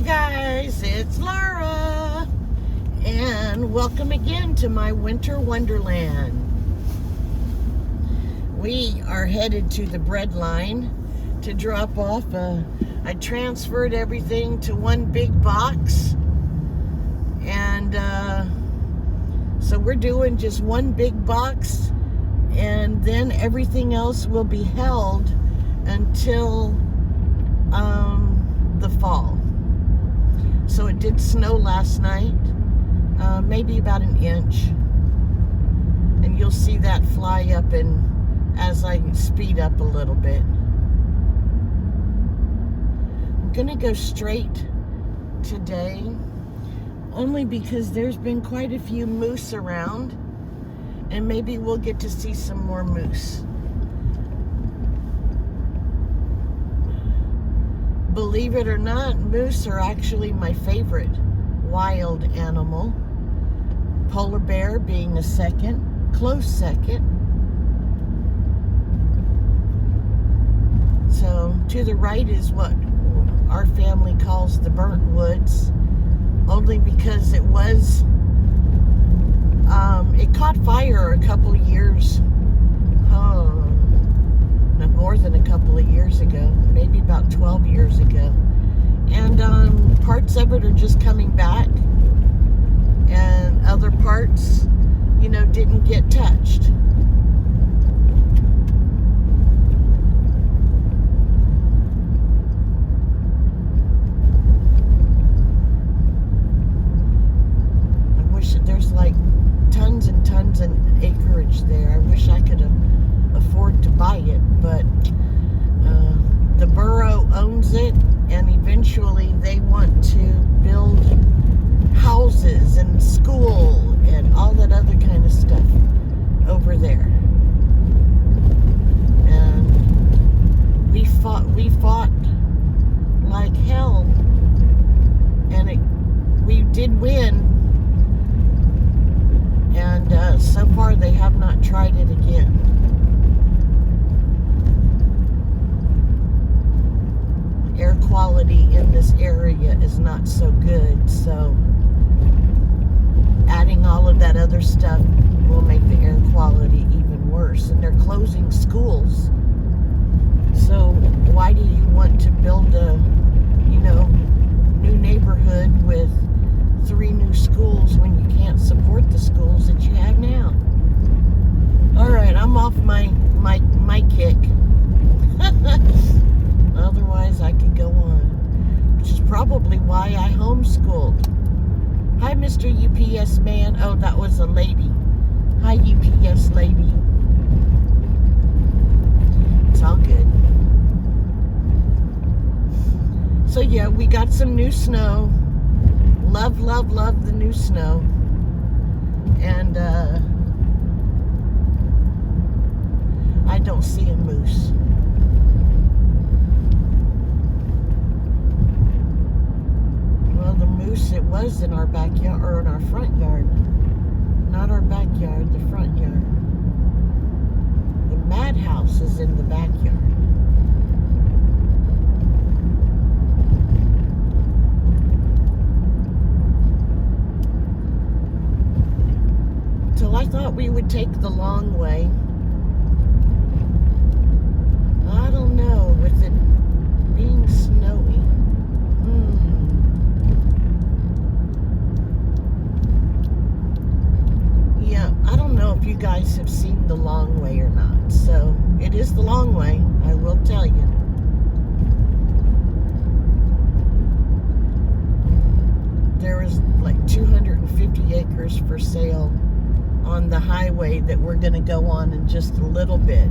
guys, it's Laura, and welcome again to my winter wonderland. We are headed to the bread line to drop off. I transferred everything to one big box, and so we're doing just one big box, and then everything else will be held until the fall. So it did snow last night, maybe about an inch, and you'll see that fly up and as I speed up a little bit. I'm gonna go straight today, only because there's been quite a few moose around, and maybe we'll get to see some more moose. Believe it or not, moose are actually my favorite wild animal. Polar bear being a second, close second. So to the right is what our family calls the burnt woods, only because it was, it caught fire a couple of years, more than a couple of years ago, maybe about 12 years ago. And parts of it are just coming back, and other parts, didn't get touched. I wish that there's like tons and tons of acreage there. I wish I could afford to buy it, but the borough owns it, and eventually they want to build houses and school and all that other kind of stuff over there. And we fought like hell, and we did win, and so far they have not tried it again. Air quality in this area is not so good, so adding all of that other stuff will make the air quality even worse. And they're closing schools, so why do you want to build a new neighborhood with 3 new schools when you can't support the schools that you have now? All right, I'm off my kick. Otherwise, I could go on, which is probably why I homeschooled. Hi, Mr. UPS man. Oh, that was a lady. Hi, UPS lady. It's all good. So, yeah, we got some new snow. Love, love, love the new snow. And I don't see a moose. The moose, it was in our backyard, or in our front yard. Not our backyard, the front yard. The madhouse is in the backyard. So I thought we would take the long way. I don't know, with it being snowy. I don't know if you guys have seen the long way or not. So it is the long way, I will tell you. There is like 250 acres for sale on the highway that we're going to go on in just a little bit.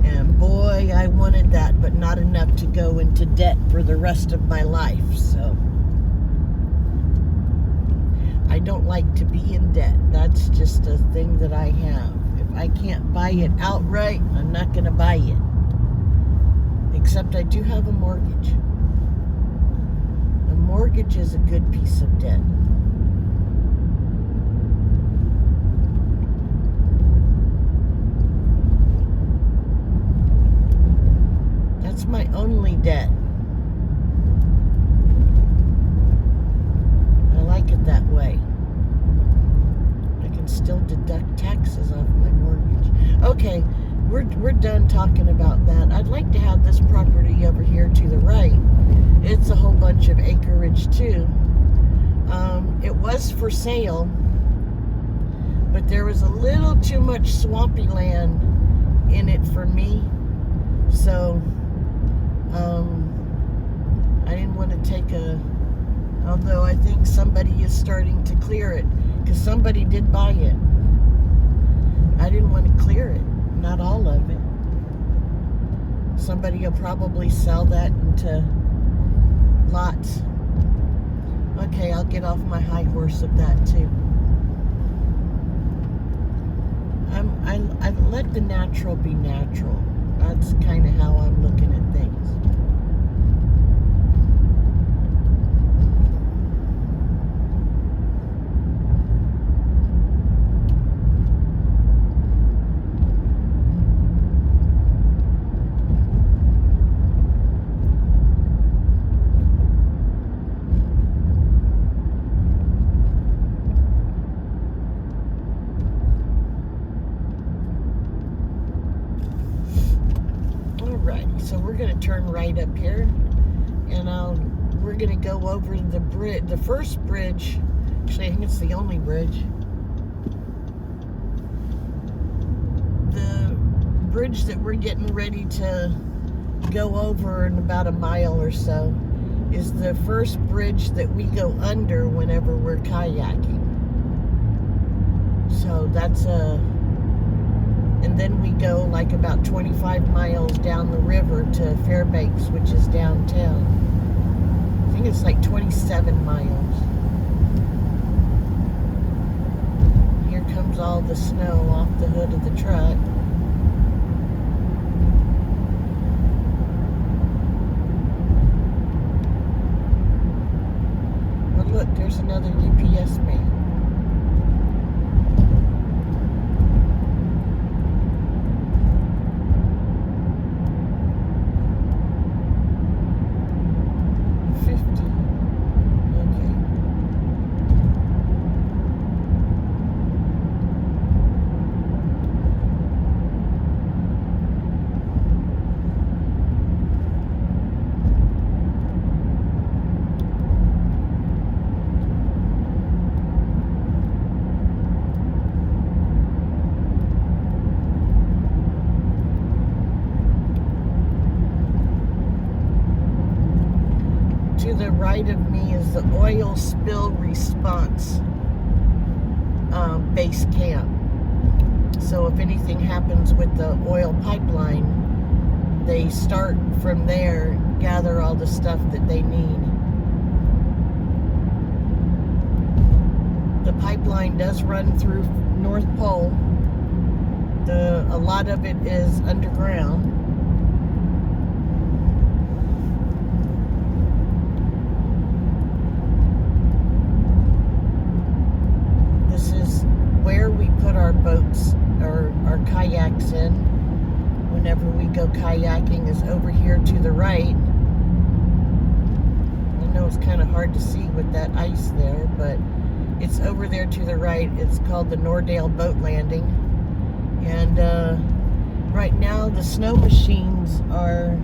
And boy, I wanted that, but not enough to go into debt for the rest of my life. So I don't like to be in debt. That's just a thing that I have. If I can't buy it outright, I'm not going to buy it. Except I do have a mortgage. A mortgage is a good piece of debt. That's my only debt. we're done talking about that. I'd like to have this property over here to the right. It's a whole bunch of acreage too. It was for sale, but there was a little too much swampy land in it for me, so I didn't want to take although I think somebody is starting to clear it, because somebody did buy it. I didn't want to clear it, not all of it. Somebody will probably sell that into lots. Okay, I'll get off my high horse of that too. I let the natural be natural. That's kind of how I'm looking at things. So we're going to turn right up here, and we're going to go over the bridge, the first bridge. Actually, I think it's the only bridge. The bridge that we're getting ready to go over in about a mile or so is the first bridge that we go under whenever we're kayaking. So that's and then we go like about 25 miles down the river to Fairbanks, which is downtown. I think it's like 27 miles. Here comes all the snow off the hood of the truck. But look, there's another UPS man. To the right of me is the oil spill response base camp. So if anything happens with the oil pipeline, they start from there, gather all the stuff that they need. The pipeline does run through North Pole. A lot of it is underground. Where we put our boats or our kayaks in whenever we go kayaking is over here to the right. I know it's kind of hard to see with that ice there, but it's over there to the right. It's called the Nordale Boat Landing, and right now the snow machines are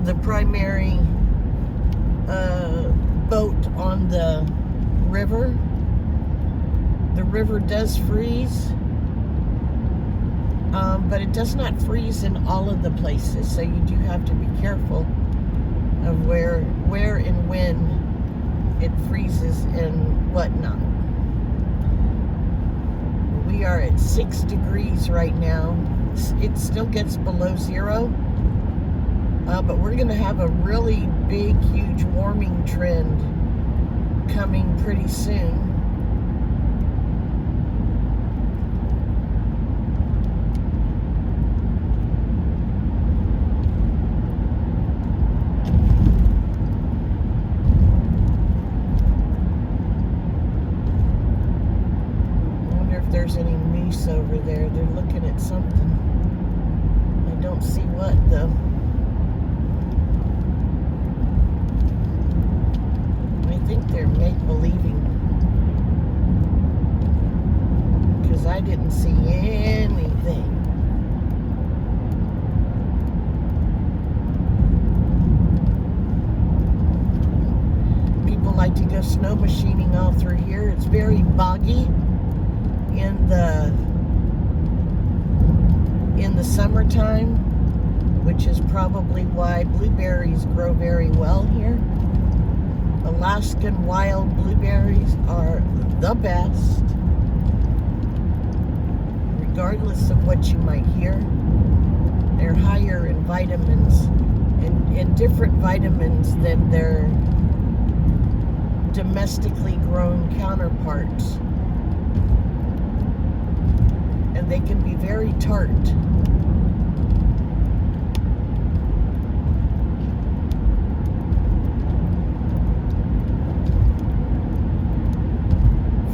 the primary boat on the river. The river does freeze, but it does not freeze in all of the places, so you do have to be careful of where and when it freezes and whatnot. We are at 6 degrees right now. It still gets below zero, but we're going to have a really big, huge warming trend coming pretty soon. There's any moose over there. They're looking at something. I don't see what though. I think they're make-believing, because I didn't see anything. snow machining all through here. It's very boggy in the summertime, which is probably why blueberries grow very well here. Alaskan wild blueberries are the best, regardless of what you might hear. They're higher in vitamins and different vitamins than their domestically grown counterparts. And they can be very tart.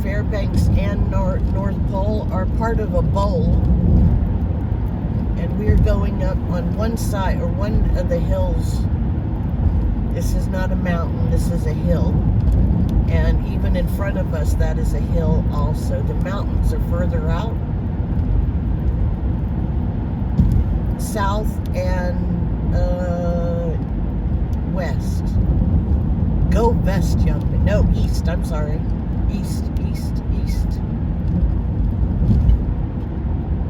Fairbanks and North Pole are part of a bowl, and we're going up on one side, or one of the hills. This is not a mountain, this is a hill, and even in front of us, that is a hill also. The mountains are further out, south and west. Go west, young man. No, east, I'm sorry. East.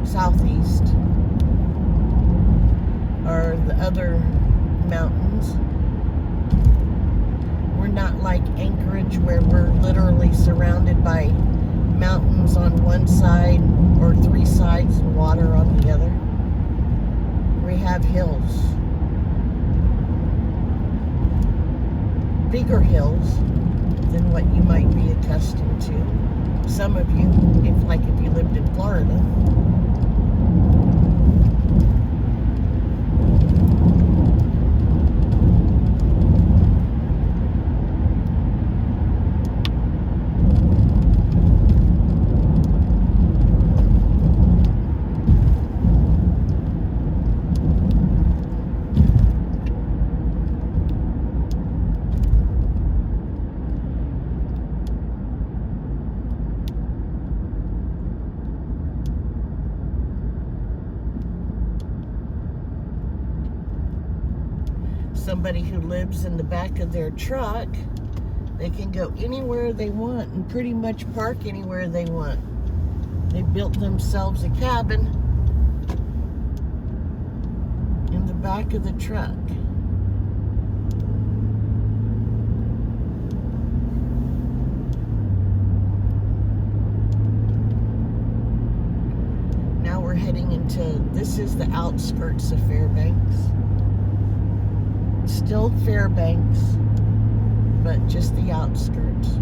Southeast are the other mountains. We're not like Anchorage, where we're literally surrounded by mountains on one side or three sides and water on the other. We have hills. Bigger hills than what you might be accustomed to. Some of you, if you lived in Florida. Somebody who lives in the back of their truck, they can go anywhere they want and pretty much park anywhere they want. They built themselves a cabin in the back of the truck. Now we're heading into, this is the outskirts of Fairbanks. Still Fairbanks, but just the outskirts.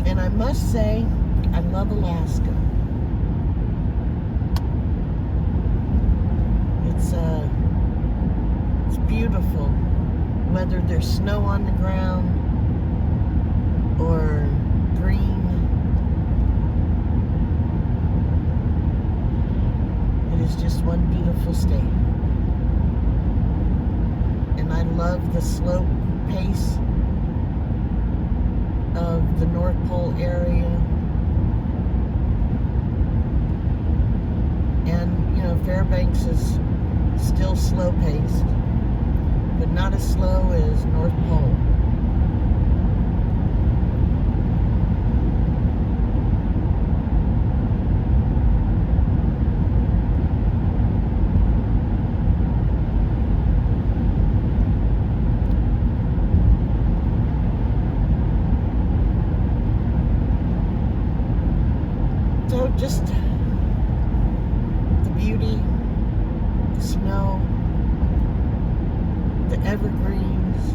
And I must say, I love Alaska. It's beautiful, whether there's snow on the ground or green. It is just one beautiful state. And I love the slow pace of the North Pole area. And, Fairbanks is still slow paced, but not as slow as North Pole. So just the beauty, the snow, the evergreens,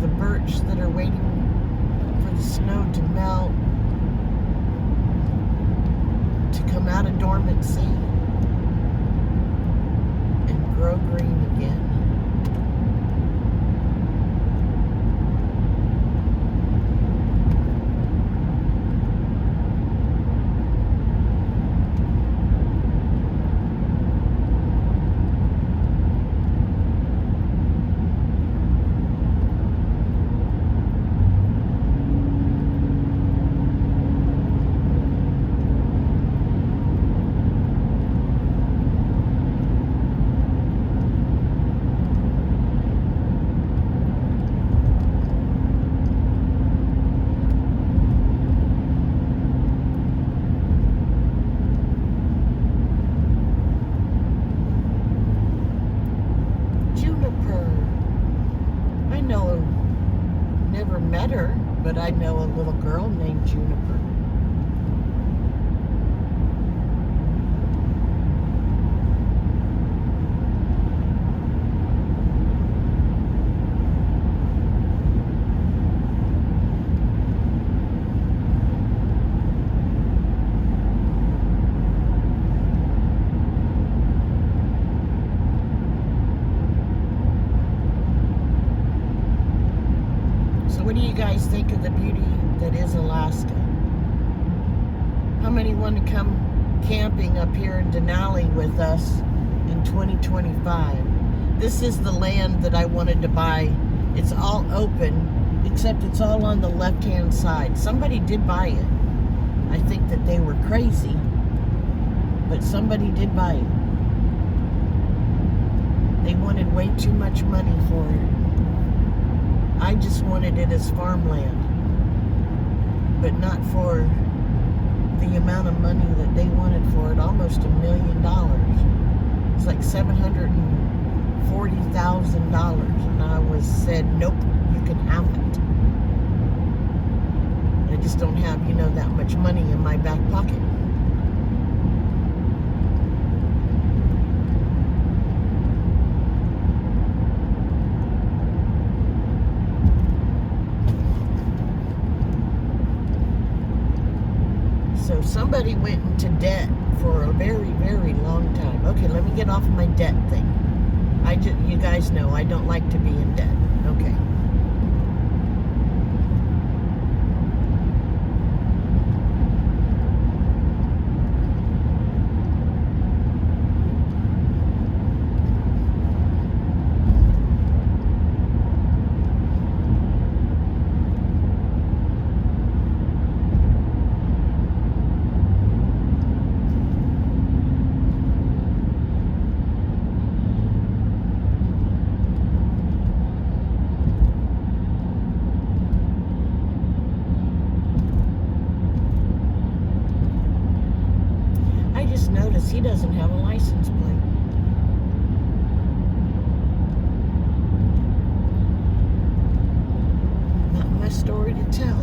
the birch that are waiting for the snow to melt, to come out of dormancy and grow green again. never met her, but I know a little girl named Juniper. What do you guys think of the beauty that is Alaska? How many want to come camping up here in Denali with us in 2025? This is the land that I wanted to buy. It's all open, except it's all on the left-hand side. Somebody did buy it. I think that they were crazy, but somebody did buy it. They wanted way too much money for it. I just wanted it as farmland, but not for the amount of money that they wanted for it, almost $1 million. It's like $740,000, and I said, nope, you can have it. I just don't have, that much money in my back pocket. So somebody went into debt for a very, very long time. Okay, let me get off my debt thing. You guys know I don't like to be in debt. Okay. Notice he doesn't have a license plate. Not my story to tell.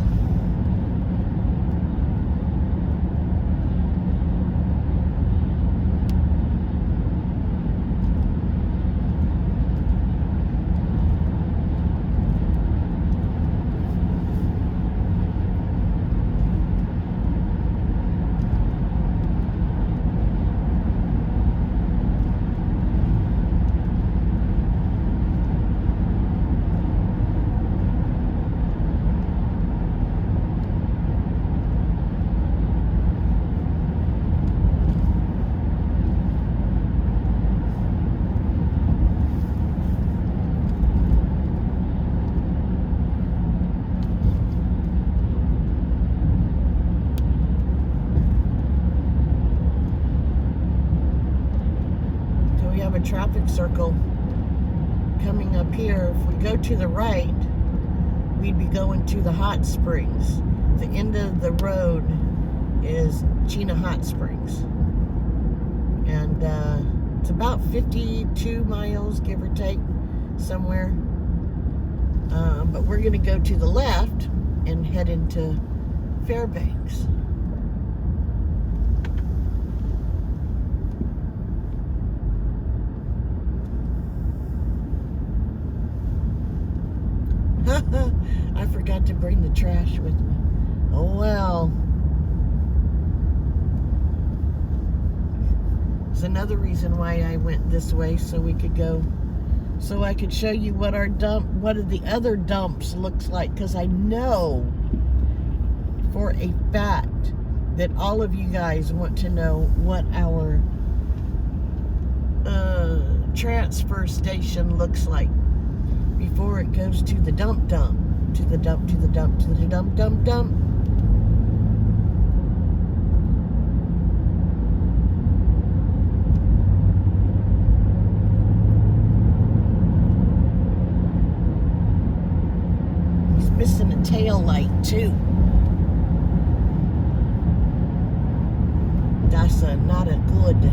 Traffic circle coming up here. If we go to the right, we'd be going to the hot springs. The end of the road is Chena Hot Springs, and it's about 52 miles, give or take, somewhere. But we're going to go to the left and head into Fairbanks. I forgot to bring the trash with me. Oh well. It's another reason why I went this way, so we could go, so I could show you what what the other dumps looks like, because I know for a fact that all of you guys want to know what our transfer station looks like before it goes to the dump, to the dump, to the dump, to the dump. He's missing a tail light too. That's not a good.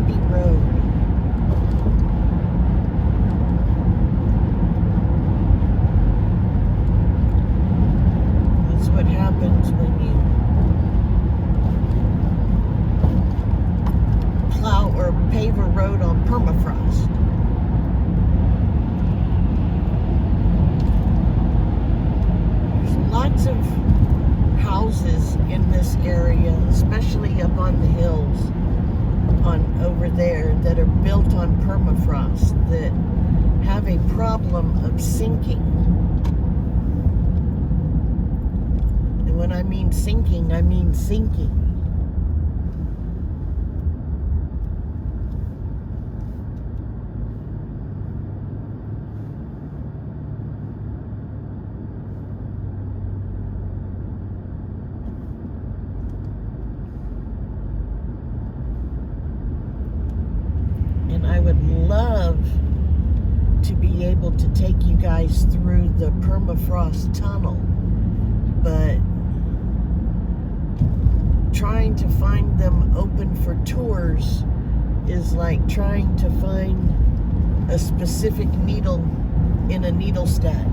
bumpy road. That's what happens when you plow or pave a road on permafrost. There's lots of houses in this area, especially up on the hills over there, that are built on permafrost that have a problem of sinking. And when I mean sinking, I mean sinking. I would love to be able to take you guys through the permafrost tunnel, but trying to find them open for tours is like trying to find a specific needle in a needle stack.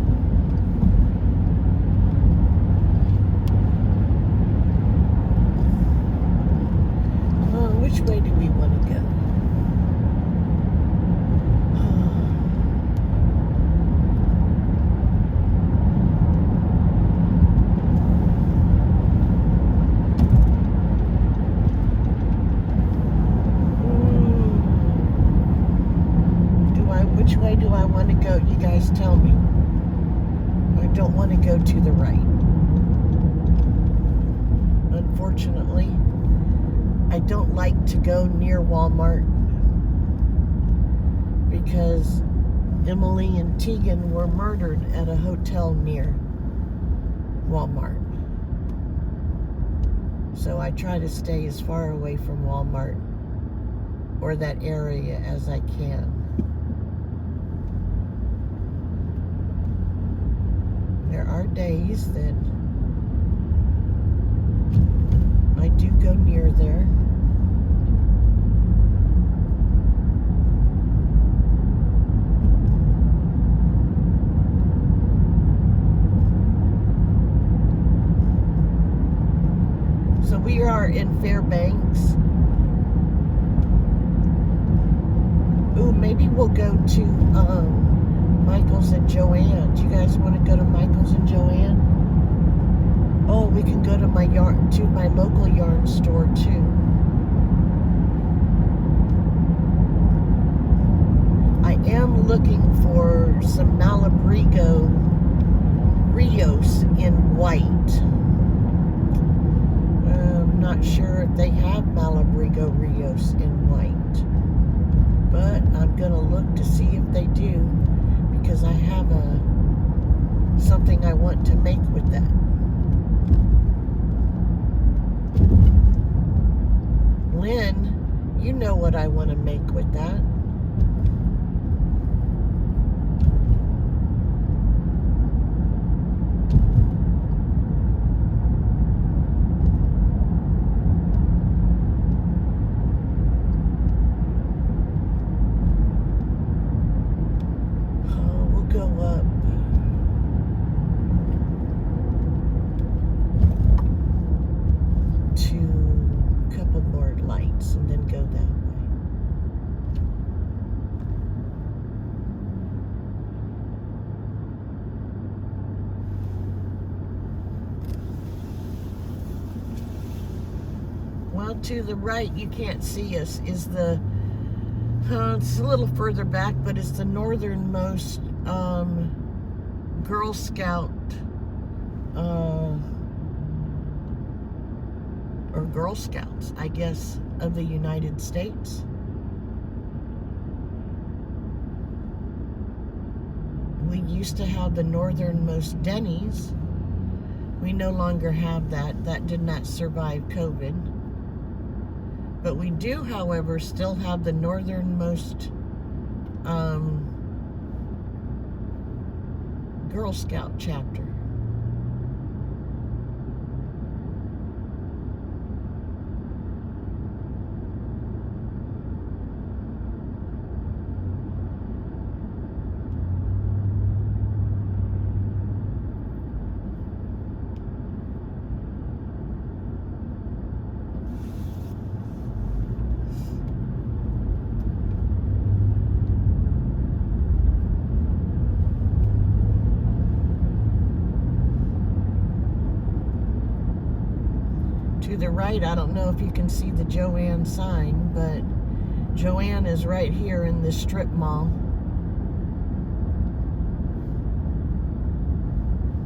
Which way do we want to go? Which way do I want to go? You guys tell me. I don't want to go to the right. Unfortunately, I don't like to go near Walmart because Emily and Teagan were murdered at a hotel near Walmart. So I try to stay as far away from Walmart or that area as I can. There are days that I do go near there. So we are in Fairbanks. Ooh, maybe we'll go to Michael's and Joanne. Do you guys want to go to Michael's and Joanne? Oh, we can go to my local yarn store too. I am looking for some Malabrigo Rios in white. I'm not sure if they have Malabrigo Rios in white, but I'm gonna look to see if they do, because I have something I want to make with that. Lynn, you know what I want to make with that. Go up to a couple more lights and then go that way. Well, to the right, you can't see us, is the it's a little further back, but it's the northernmost Girl Scout or Girl Scouts, I guess, of the United States. We used to have the northernmost Denny's. We no longer have that. That did not survive COVID. But we do, however, still have the northernmost Girl Scout chapter. to the right, I don't know if you can see the Joann sign, but Joann is right here in this strip mall.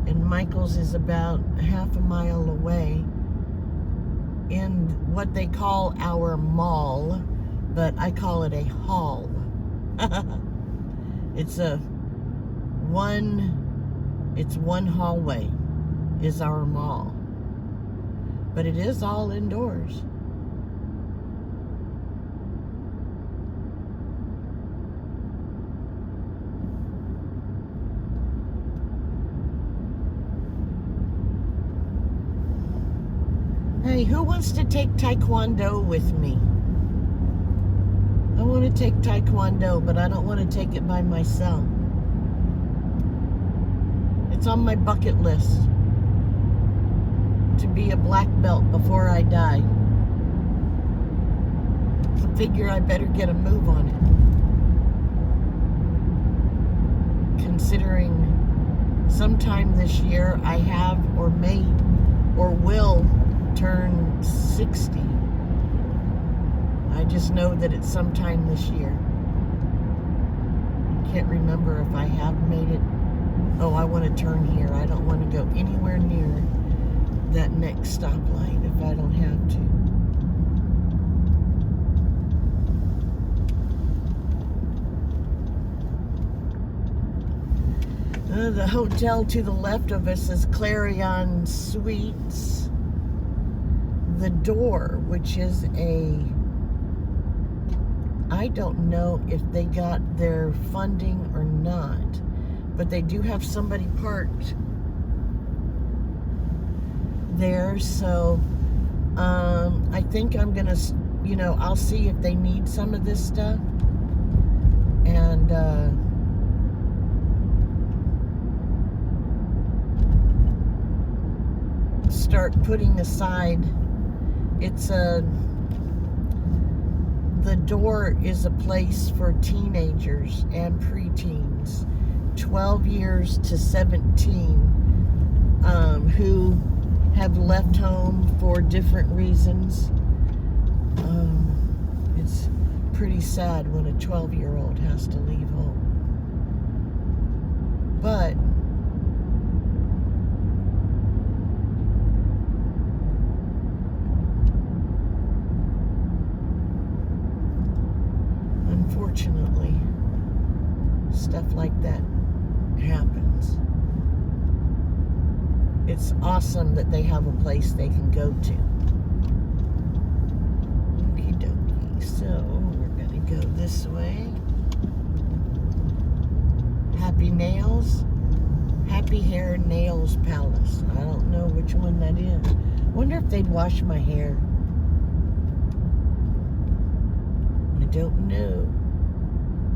And Michael's is about half a mile away in what they call our mall, but I call it a hall. It's one hallway is our mall, but it is all indoors. Hey, who wants to take Taekwondo with me? I want to take Taekwondo, but I don't want to take it by myself. It's on my bucket list to be a black belt before I die. I figure I better get a move on it. Considering sometime this year I have or may or will turn 60. I just know that it's sometime this year. I can't remember if I have made it. Oh, I want to turn here. I don't want to go anywhere near that next stoplight if I don't have to. The hotel to the left of us is Clarion Suites. The Door, which is I don't know if they got their funding or not, but they do have somebody parked there, so I think I'm gonna, I'll see if they need some of this stuff, and start putting aside. The Door is a place for teenagers and preteens, 12 years to 17, who have left home for different reasons. It's pretty sad when a 12-year-old has to leave home. But unfortunately, stuff like that happens. It's awesome that they have a place they can go to. Okie dokie. So, we're going to go this way. Happy Nails. Happy Hair Nails Palace. I don't know which one that is. Wonder if they'd wash my hair. I don't know.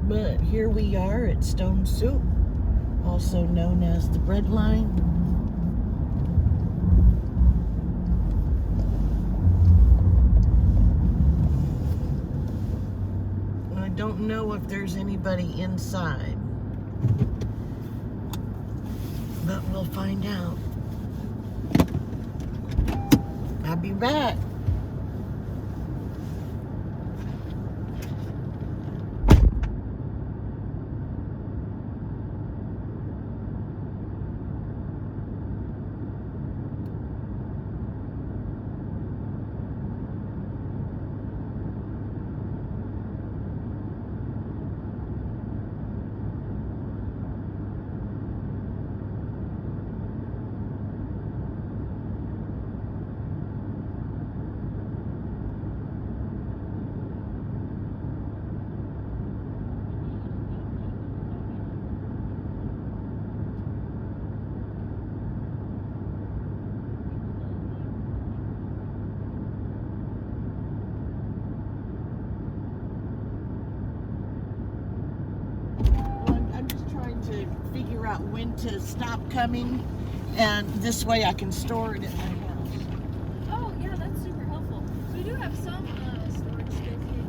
But here we are at Stone Soup, also known as the Bread Line. I don't know if there's anybody inside, but we'll find out. I'll be back. Figure out when to stop coming, and this way I can store it at my house. Oh yeah, that's super helpful. So we do have some storage space here.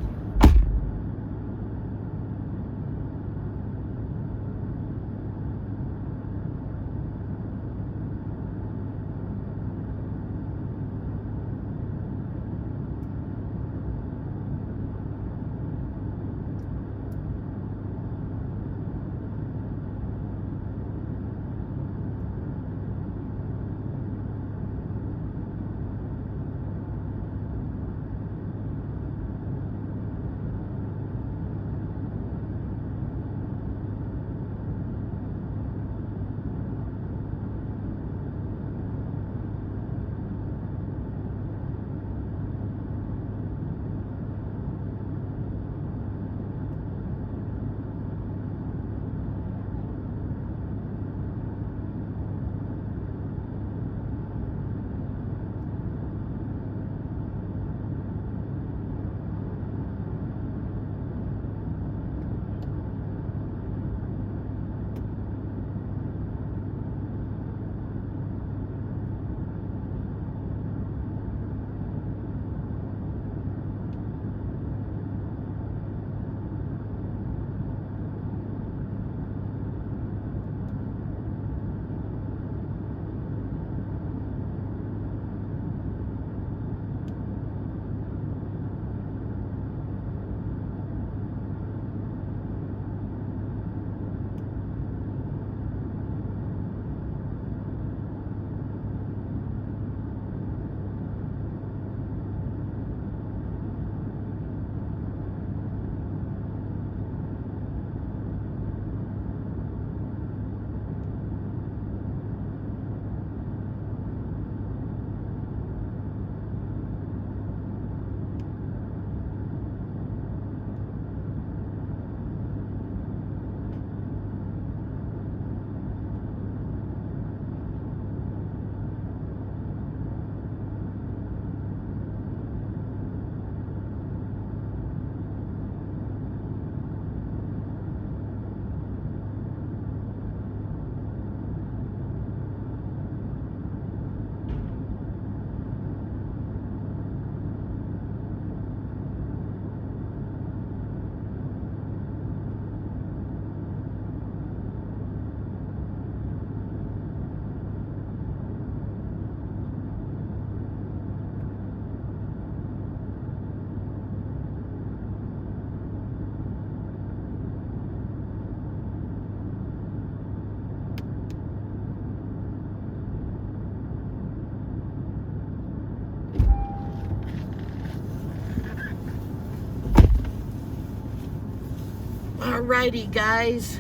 Alrighty, guys.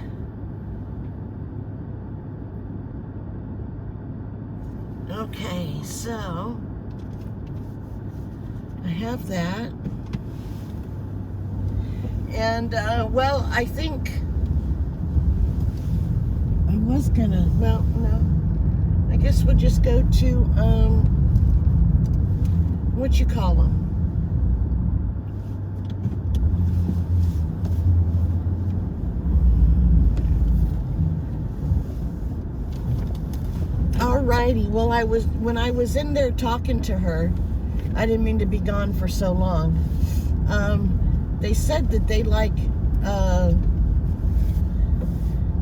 Okay, so I have that. And, well, I think I was gonna, well, no. I guess we'll just go to, what you call them? Alrighty, well, when I was in there talking to her, I didn't mean to be gone for so long. They said that they like,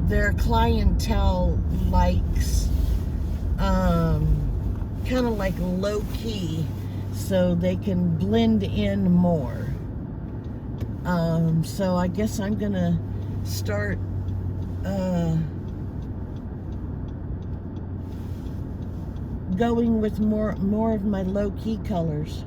their clientele likes, kind of like low-key, so they can blend in more. So I guess I'm gonna start, going with more of my low-key colors.